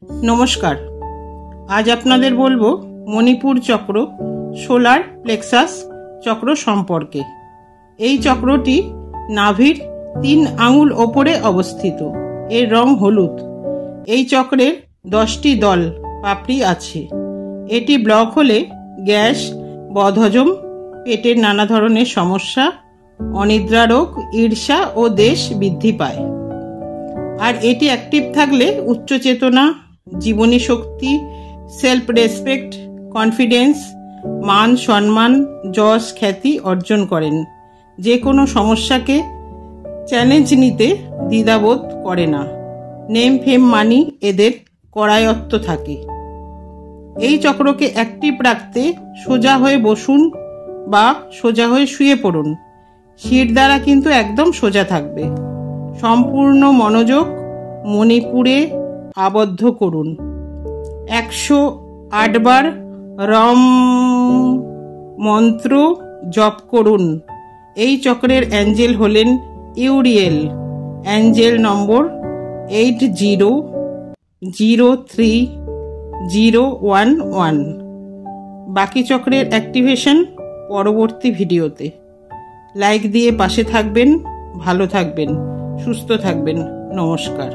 নমস্কার। আজ আপনাদের বলবো মণিপুর চক্র সোলার প্লেক্সাস চক্র সম্পর্কে। এই চক্রটি নাভির 3 আঙুল ওপরে অবস্থিত। এর রং হলুদ। এই চক্রের 10টি দল পাপড়ি আছে। এটি ব্লক হলে গ্যাস, বদহজম, পেটের নানা ধরনের সমস্যা, অনিদ্রা রোগ, ঈর্ষা ও দেশ বৃদ্ধি পায়। আর এটি অ্যাক্টিভ থাকলে উচ্চ চেতনা, জীবনী শক্তি, সেলফ রেসপেক্ট, কনফিডেন্স, মান সম্মান, যশ খ্যাতি অর্জন করেন। যে কোনো সমস্যাকে চ্যালেঞ্জ নিতে দ্বিধাবোধ করে না। নেম ফেম মানি এদের করায়ত্ত থাকে। এই চক্রকে অ্যাক্টিভ রাখতে সোজা হয়ে বসুন বা সোজা হয়ে শুয়ে পড়ুন। শির দ্বারা কিন্তু একদম সোজা থাকবে। সম্পূর্ণ মনোযোগ মণিপুরে আবদ্ধ করুন। 108 বার রম মন্ত্র জপ করুন। এই চক্রের অ্যাঞ্জেল হলেন ইউরিয়েল। অ্যাঞ্জেল নম্বর 800311। বাকি চক্রের অ্যাক্টিভেশন পরবর্তী ভিডিওতে। লাইক দিয়ে পাশে থাকবেন। ভালো থাকবেন, সুস্থ থাকবেন। নমস্কার।